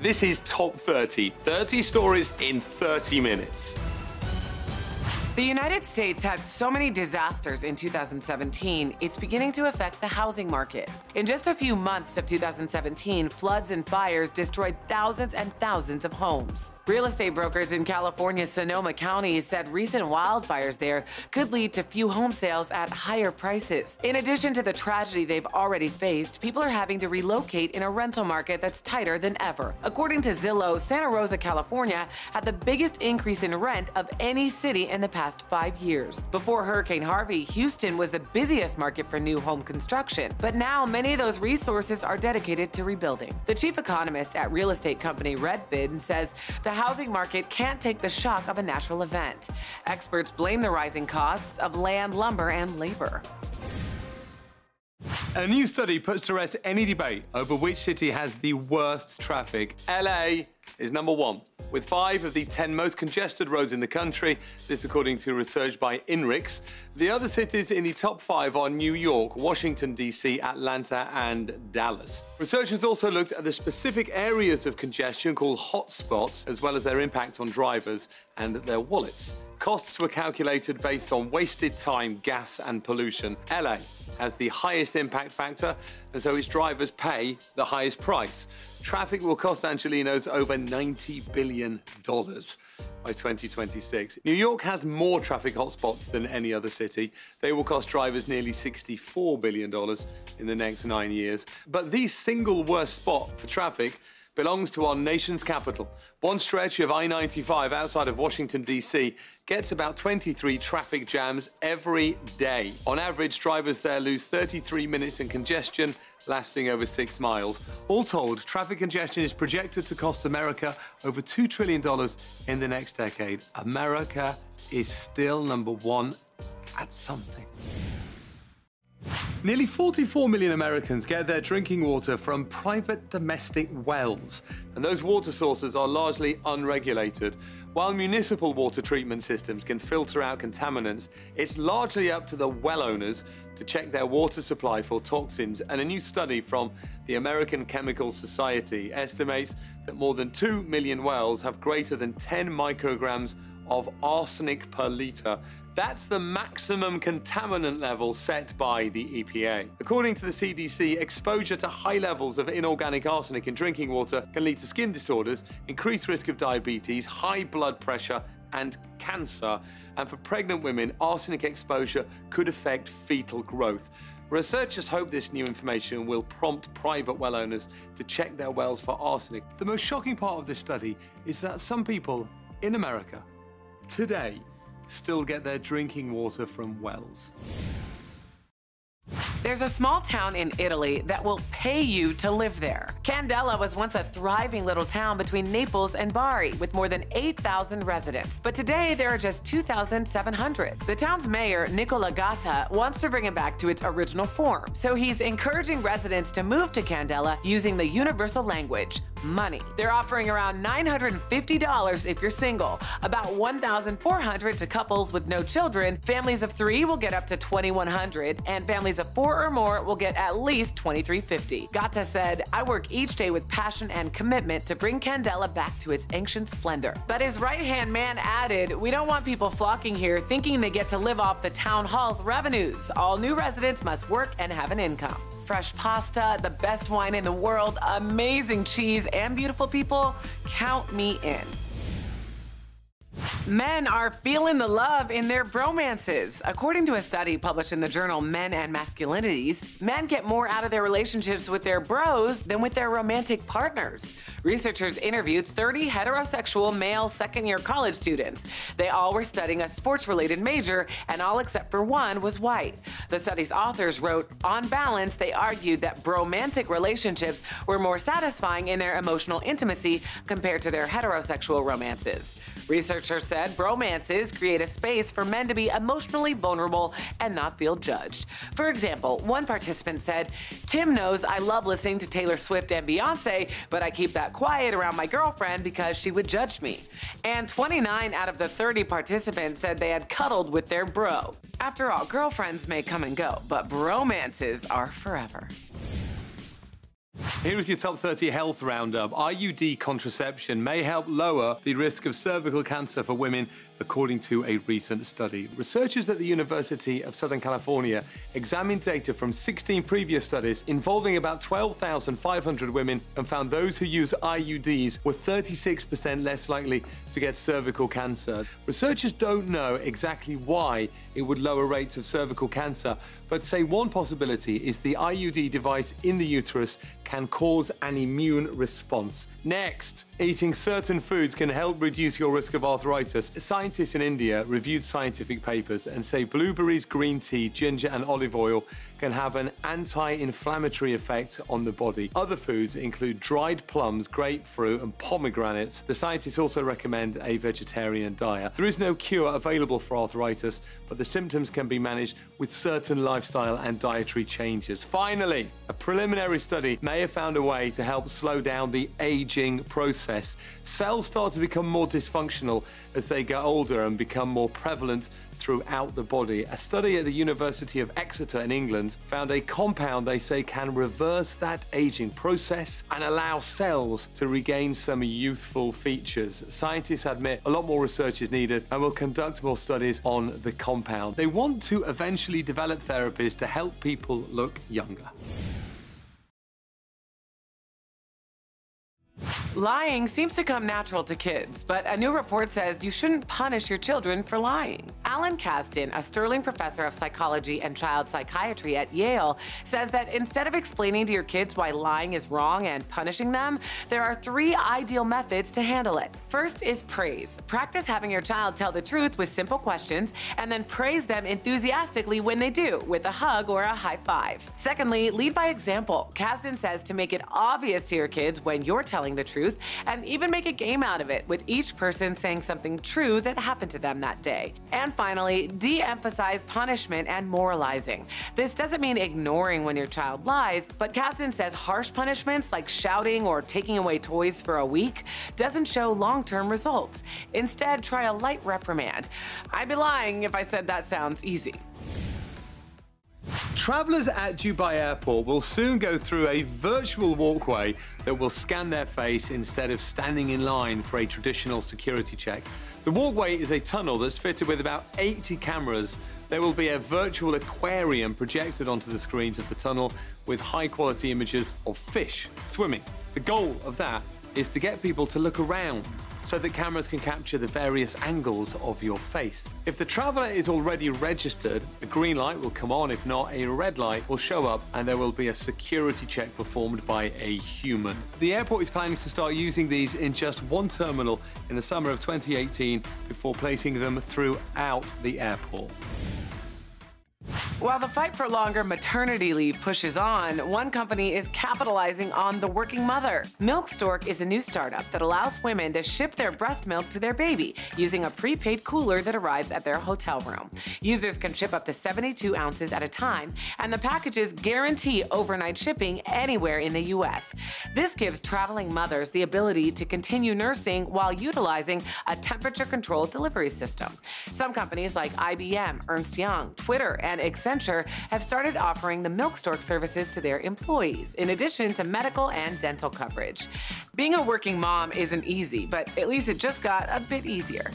This is Top 30. 30 stories in 30 minutes. The United States had so many disasters in 2017, it's beginning to affect the housing market. In just a few months of 2017, floods and fires destroyed thousands and thousands of homes. Real estate brokers in California's Sonoma County said recent wildfires there could lead to few home sales at higher prices. In addition to the tragedy they've already faced, people are having to relocate in a rental market that's tighter than ever. According to Zillow, Santa Rosa, California had the biggest increase in rent of any city in the past 5 years. Before Hurricane Harvey, Houston was the busiest market for new home construction, but now many of those resources are dedicated to rebuilding. The chief economist at real estate company Redfin says the housing market can't take the shock of a natural event. Experts blame the rising costs of land, lumber, and labor. A new study puts to rest any debate over which city has the worst traffic. LA is number one, with 5 of the 10 most congested roads in the country, this according to research by INRIX. The other cities in the top 5 are New York, Washington, D.C., Atlanta, and Dallas. Researchers also looked at the specific areas of congestion called hotspots, as well as their impact on drivers and their wallets. Costs were calculated based on wasted time, gas, and pollution. LA has the highest impact factor, and so its drivers pay the highest price. Traffic will cost Angelenos over $90 billion by 2026. New York has more traffic hotspots than any other city. They will cost drivers nearly $64 billion in the next 9 years. But the single worst spot for traffic belongs to our nation's capital. One stretch of I-95 outside of Washington, D.C. gets about 23 traffic jams every day. On average, drivers there lose 33 minutes in congestion, lasting over 6 miles. All told, traffic congestion is projected to cost America over $2 trillion in the next decade. America is still number one at something. Nearly 44 million Americans get their drinking water from private domestic wells, and those water sources are largely unregulated. While municipal water treatment systems can filter out contaminants, it's largely up to the well owners to check their water supply for toxins, and a new study from the American Chemical Society estimates that more than 2 million wells have greater than 10 micrograms of arsenic per litre. That's the maximum contaminant level set by the EPA. According to the CDC, exposure to high levels of inorganic arsenic in drinking water can lead to skin disorders, increased risk of diabetes, high blood pressure, and cancer. And for pregnant women, arsenic exposure could affect fetal growth. Researchers hope this new information will prompt private well owners to check their wells for arsenic. The most shocking part of this study is that some people in America today still get their drinking water from wells. There's a small town in Italy that will pay you to live there. Candela was once a thriving little town between Naples and Bari with more than 8,000 residents, but today there are just 2,700. The town's mayor, Nicola Gatta, wants to bring it back to its original form, so he's encouraging residents to move to Candela using the universal language, money. They're offering around $950 if you're single, about $1,400 to couples with no children. Families of 3 will get up to $2,100, and families of 4 or more will get at least $2,350. Gatta said, "I work each day with passion and commitment to bring Candela back to its ancient splendor." But his right-hand man added, "We don't want people flocking here thinking they get to live off the town hall's revenues. All new residents must work and have an income." Fresh pasta, the best wine in the world, amazing cheese, and beautiful people, count me in. Men are feeling the love in their bromances. According to a study published in the journal Men and Masculinities, men get more out of their relationships with their bros than with their romantic partners. Researchers interviewed 30 heterosexual male second-year college students. They all were studying a sports-related major, and all except for one was white. The study's authors wrote, "On balance, they argued that bromantic relationships were more satisfying in their emotional intimacy compared to their heterosexual romances." Researchers said bromances create a space for men to be emotionally vulnerable and not feel judged. For example, one participant said, "Tim knows I love listening to Taylor Swift and Beyonce, but I keep that quiet around my girlfriend because she would judge me." And 29 out of the 30 participants said they had cuddled with their bro. After all, girlfriends may come and go, but bromances are forever. Here is your top 30 health roundup. IUD contraception may help lower the risk of cervical cancer for women, according to a recent study. Researchers at the University of Southern California examined data from 16 previous studies involving about 12,500 women and found those who use IUDs were 36% less likely to get cervical cancer. Researchers don't know exactly why it would lower rates of cervical cancer, but say one possibility is the IUD device in the uterus can cause an immune response. Next, eating certain foods can help reduce your risk of arthritis. Scientists in India reviewed scientific papers and say blueberries, green tea, ginger and olive oil can have an anti-inflammatory effect on the body. Other foods include dried plums, grapefruit and pomegranates. The scientists also recommend a vegetarian diet. There is no cure available for arthritis, but the symptoms can be managed with certain lifestyle and dietary changes. Finally, a preliminary study may have found a way to help slow down the aging process. Cells start to become more dysfunctional as they get older and become more prevalent throughout the body. A study at the University of Exeter in England found a compound they say can reverse that aging process and allow cells to regain some youthful features. Scientists admit a lot more research is needed and will conduct more studies on the compound. They want to eventually develop therapies to help people look younger. Lying seems to come natural to kids, but a new report says you shouldn't punish your children for lying. Alan Kasdan, a Sterling professor of psychology and child psychiatry at Yale, says that instead of explaining to your kids why lying is wrong and punishing them, there are 3 ideal methods to handle it. First is praise. Practice having your child tell the truth with simple questions and then praise them enthusiastically when they do, with a hug or a high five. Secondly, lead by example. Kasdan says to make it obvious to your kids when you're telling the truth, and even make a game out of it, with each person saying something true that happened to them that day. And finally, de-emphasize punishment and moralizing. This doesn't mean ignoring when your child lies, but Kasdan says harsh punishments like shouting or taking away toys for a week doesn't show long-term results. Instead, try a light reprimand. I'd be lying if I said that sounds easy. Travelers at Dubai Airport will soon go through a virtual walkway that will scan their face instead of standing in line for a traditional security check. The walkway is a tunnel that's fitted with about 80 cameras. There will be a virtual aquarium projected onto the screens of the tunnel with high-quality images of fish swimming. The goal of that is to get people to look around so that cameras can capture the various angles of your face. If the traveler is already registered, a green light will come on. If not, a red light will show up and there will be a security check performed by a human. The airport is planning to start using these in just one terminal in the summer of 2018 before placing them throughout the airport. While the fight for longer maternity leave pushes on, one company is capitalizing on the working mother. Stork is a new startup that allows women to ship their breast milk to their baby using a prepaid cooler that arrives at their hotel room. Users can ship up to 72 ounces at a time, and the packages guarantee overnight shipping anywhere in the U.S. This gives traveling mothers the ability to continue nursing while utilizing a temperature-controlled delivery system. Some companies like IBM, Ernst Young, Twitter, and Accenture have started offering the Stork services to their employees, in addition to medical and dental coverage. Being a working mom isn't easy, but at least it just got a bit easier.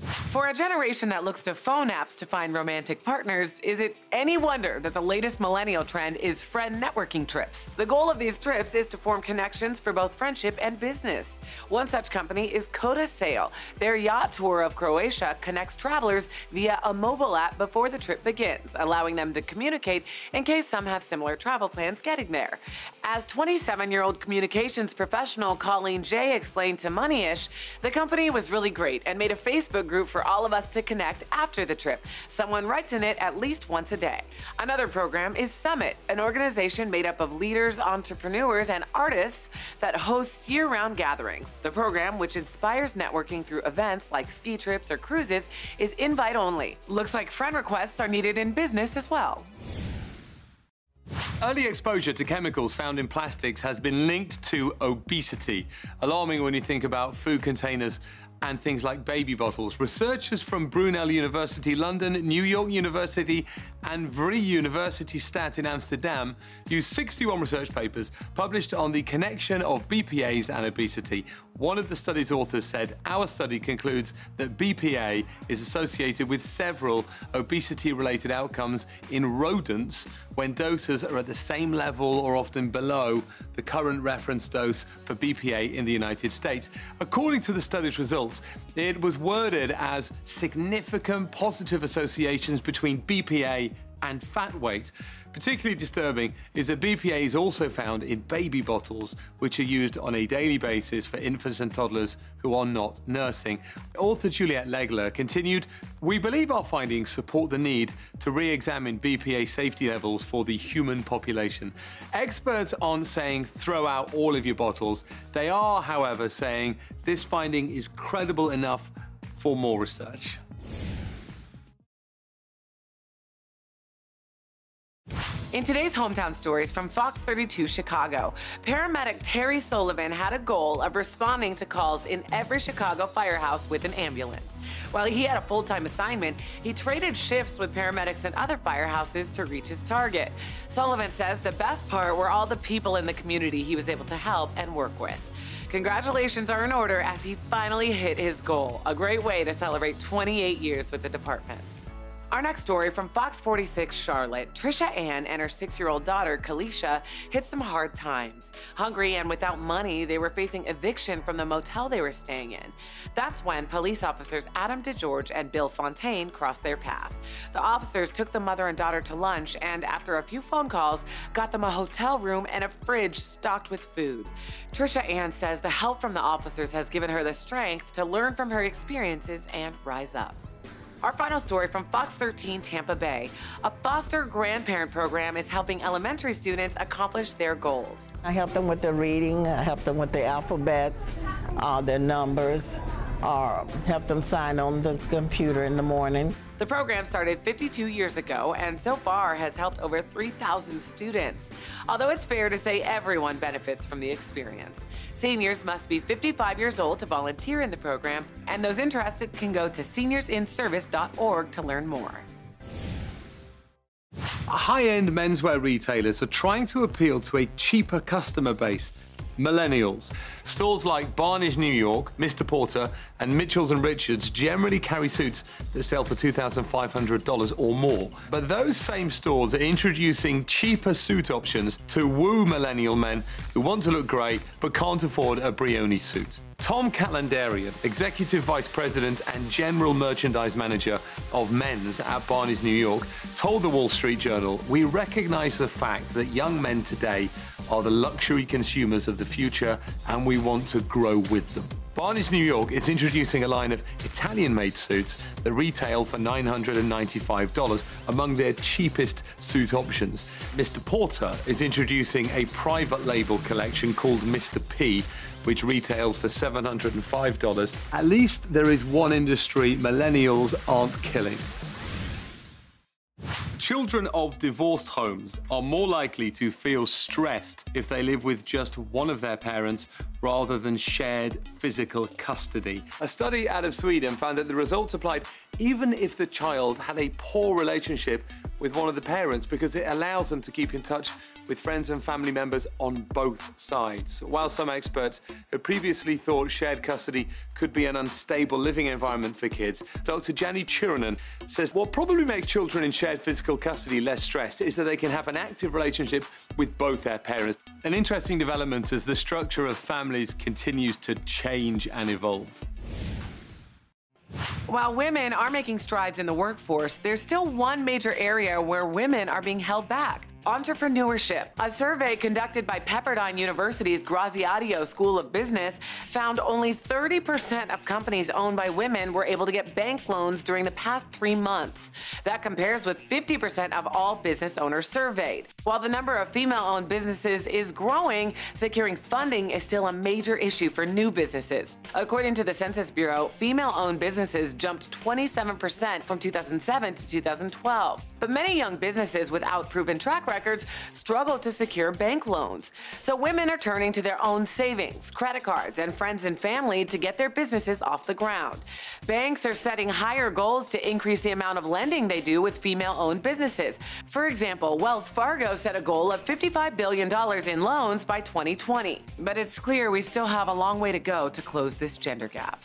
For a generation that looks to phone apps to find romantic partners, is it any wonder that the latest millennial trend is friend networking trips? The goal of these trips is to form connections for both friendship and business. One such company is Coda Sail. Their yacht tour of Croatia connects travelers via a mobile app before the trip begins, allowing them to communicate in case some have similar travel plans getting there. As 27-year-old communications professional Colleen Jay explained to Moneyish, the company was really great and made a Facebook group for all of us to connect after the trip. Someone writes in it at least once a day. Another program is Summit, an organization made up of leaders, entrepreneurs, and artists that hosts year-round gatherings. The program, which inspires networking through events like ski trips or cruises, is invite-only. Looks like friend requests are needed in business as well. Early exposure to chemicals found in plastics has been linked to obesity. Alarming when you think about food containers and things like baby bottles. Researchers from Brunel University London, New York University, and Vrije University Stad in Amsterdam used 61 research papers published on the connection of BPAs and obesity. One of the study's authors said, "Our study concludes that BPA is associated with several obesity-related outcomes in rodents when doses are at the same level or often below the current reference dose for BPA in the United States." According to the study's results, it was worded as significant positive associations between BPA and fat weight. Particularly disturbing is that BPA is also found in baby bottles, which are used on a daily basis for infants and toddlers who are not nursing. Author Juliette Legler continued, "We believe our findings support the need to re-examine BPA safety levels for the human population. Experts aren't saying throw out all of your bottles. They are, however, saying this finding is credible enough for more research." In today's Hometown Stories from Fox 32 Chicago, paramedic Terry Sullivan had a goal of responding to calls in every Chicago firehouse with an ambulance. While he had a full-time assignment, he traded shifts with paramedics in other firehouses to reach his target. Sullivan says the best part were all the people in the community he was able to help and work with. Congratulations are in order as he finally hit his goal. A great way to celebrate 28 years with the department. Our next story from Fox 46 Charlotte. Trisha Ann and her 6-year-old daughter, Kalisha, hit some hard times. Hungry and without money, they were facing eviction from the motel they were staying in. That's when police officers Adam DeGeorge and Bill Fontaine crossed their path. The officers took the mother and daughter to lunch and, after a few phone calls, got them a hotel room and a fridge stocked with food. Trisha Ann says the help from the officers has given her the strength to learn from her experiences and rise up. Our final story from Fox 13 Tampa Bay. A foster grandparent program is helping elementary students accomplish their goals. I help them with their reading, I help them with their alphabets, their numbers, help them sign on the computer in the morning. The program started 52 years ago and so far has helped over 3,000 students. Although it's fair to say everyone benefits from the experience. Seniors must be 55 years old to volunteer in the program, and those interested can go to seniorsinservice.org to learn more. High-end menswear retailers are trying to appeal to a cheaper customer base, millennials. Stores like Barney's New York, Mr. Porter, and Mitchells & Richards generally carry suits that sell for $2,500 or more. But those same stores are introducing cheaper suit options to woo millennial men who want to look great but can't afford a Brioni suit. Tom Catlandarian, Executive Vice President and General Merchandise Manager of Men's at Barney's New York, told the Wall Street Journal, "We recognize the fact that young men today are the luxury consumers of the future, and we want to grow with them." Barney's New York is introducing a line of Italian-made suits that retail for $995, among their cheapest suit options. Mr. Porter is introducing a private label collection called Mr. P, which retails for $705. At least there is one industry millennials aren't killing. Children of divorced homes are more likely to feel stressed if they live with just one of their parents rather than shared physical custody. A study out of Sweden found that the results applied even if the child had a poor relationship with one of the parents, because it allows them to keep in touch with friends and family members on both sides. While some experts had previously thought shared custody could be an unstable living environment for kids, Dr. Jani Chiranan says what probably makes children in shared physical custody less stressed is that they can have an active relationship with both their parents. An interesting development as the structure of families continues to change and evolve. While women are making strides in the workforce, there's still one major area where women are being held back: entrepreneurship. A survey conducted by Pepperdine University's Graziadio School of Business found only 30% of companies owned by women were able to get bank loans during the past 3 months. That compares with 50% of all business owners surveyed. While the number of female-owned businesses is growing, securing funding is still a major issue for new businesses. According to the Census Bureau, female-owned businesses jumped 27% from 2007 to 2012. But many young businesses without proven track records struggle to secure bank loans. So women are turning to their own savings, credit cards, and friends and family to get their businesses off the ground. Banks are setting higher goals to increase the amount of lending they do with female-owned businesses. For example, Wells Fargo set a goal of $55 billion in loans by 2020. But it's clear we still have a long way to go to close this gender gap.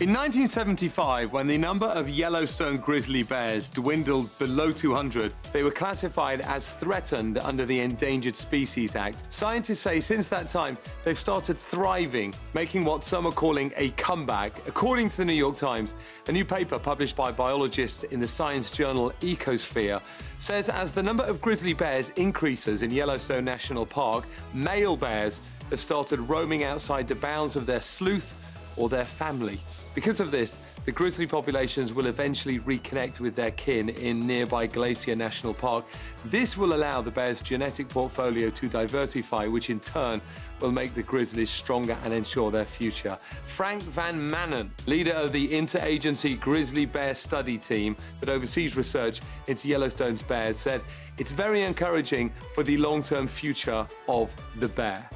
In 1975, when the number of Yellowstone grizzly bears dwindled below 200, they were classified as threatened under the Endangered Species Act. Scientists say since that time, they've started thriving, making what some are calling a comeback. According to the New York Times, a new paper published by biologists in the science journal Ecosphere says as the number of grizzly bears increases in Yellowstone National Park, male bears have started roaming outside the bounds of their sleuth or their family. Because of this, the grizzly populations will eventually reconnect with their kin in nearby Glacier National Park. This will allow the bear's genetic portfolio to diversify, which in turn will make the grizzlies stronger and ensure their future. Frank Van Manen, leader of the interagency Grizzly Bear study team that oversees research into Yellowstone's bears, said, "It's very encouraging for the long-term future of the bear."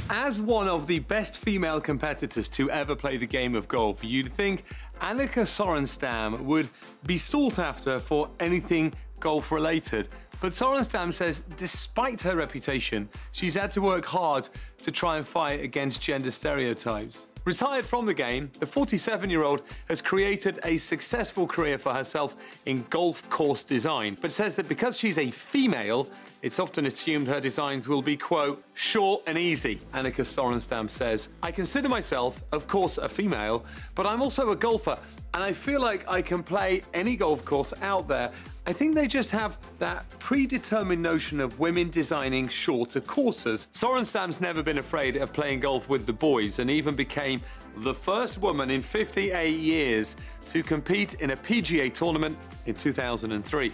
As one of the best female competitors to ever play the game of golf, you'd think Annika Sorenstam would be sought after for anything golf-related. But Sorenstam says despite her reputation, she's had to work hard to try and fight against gender stereotypes. Retired from the game, the 47-year-old has created a successful career for herself in golf course design, but says that because she's a female, it's often assumed her designs will be, quote, short and easy. Annika Sorenstam says, "I consider myself, of course, a female, but I'm also a golfer, and I feel like I can play any golf course out there. I think they just have that predetermined notion of women designing shorter courses." Sorenstam's never been afraid of playing golf with the boys and even became the first woman in 58 years to compete in a PGA tournament in 2003.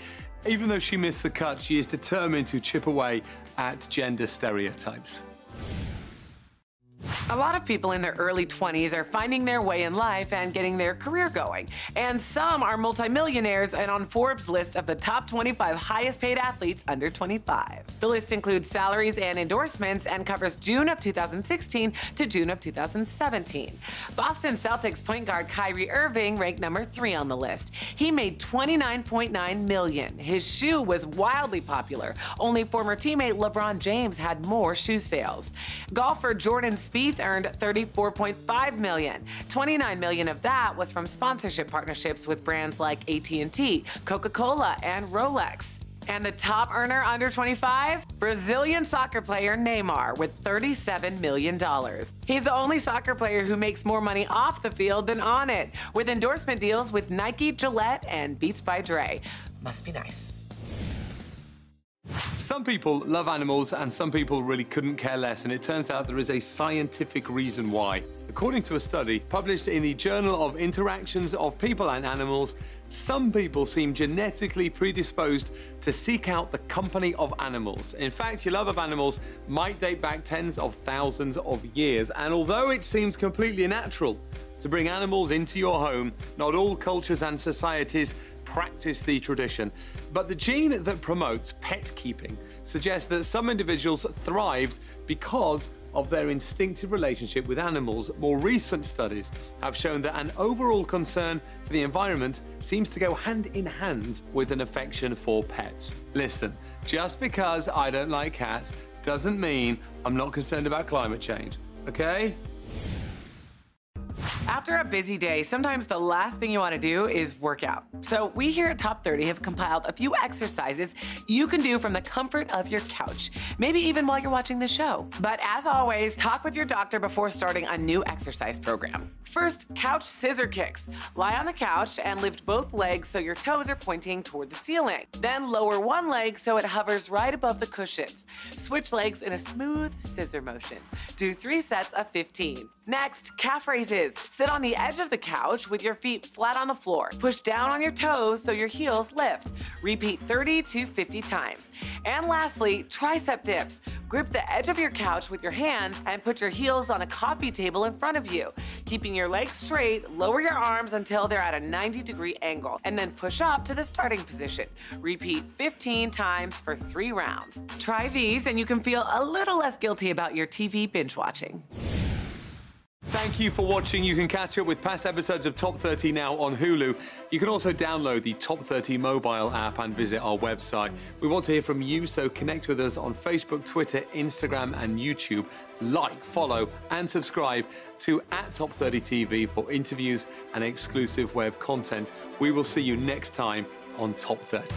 Even though she missed the cut, she is determined to chip away at gender stereotypes. A lot of people in their early 20s are finding their way in life and getting their career going. And some are multimillionaires and on Forbes' list of the top 25 highest paid athletes under 25. The list includes salaries and endorsements and covers June of 2016 to June of 2017. Boston Celtics point guard Kyrie Irving ranked number 3 on the list. He made $29.9 million. His shoe was wildly popular. Only former teammate LeBron James had more shoe sales. Golfer Jordan Spieth earned $34.5 million. $29 million of that was from sponsorship partnerships with brands like AT&T, Coca-Cola, and Rolex. And the top earner under 25? Brazilian soccer player Neymar with $37 million. He's the only soccer player who makes more money off the field than on it, with endorsement deals with Nike, Gillette, and Beats by Dre. Must be nice. Some people love animals and some people really couldn't care less, and it turns out there is a scientific reason why. According to a study published in the Journal of Interactions of People and Animals, some people seem genetically predisposed to seek out the company of animals. In fact, your love of animals might date back tens of thousands of years, and although it seems completely natural to bring animals into your home, not all cultures and societies practice the tradition. But the gene that promotes pet keeping suggests that some individuals thrived because of their instinctive relationship with animals. More recent studies have shown that an overall concern for the environment seems to go hand in hand with an affection for pets. Listen, just because I don't like cats doesn't mean I'm not concerned about climate change, okay? After a busy day, sometimes the last thing you want to do is work out. So we here at Top 30 have compiled a few exercises you can do from the comfort of your couch, maybe even while you're watching the show. But as always, talk with your doctor before starting a new exercise program. First, couch scissor kicks. Lie on the couch and lift both legs so your toes are pointing toward the ceiling. Then lower one leg so it hovers right above the cushions. Switch legs in a smooth scissor motion. Do 3 sets of 15. Next, calf raises. Sit on the edge of the couch with your feet flat on the floor. Push down on your toes so your heels lift. Repeat 30 to 50 times. And lastly, tricep dips. Grip the edge of your couch with your hands and put your heels on a coffee table in front of you. Keeping your legs straight, lower your arms until they're at a 90-degree angle, and then push up to the starting position. Repeat 15 times for 3 rounds. Try these and you can feel a little less guilty about your TV binge watching. Thank you for watching. You can catch up with past episodes of Top 30 now on Hulu. You can also download the Top 30 mobile app and visit our website. We want to hear from you, so connect with us on Facebook, Twitter, Instagram, and YouTube. Like, follow, and subscribe to @Top30TV for interviews and exclusive web content. We will see you next time on Top 30.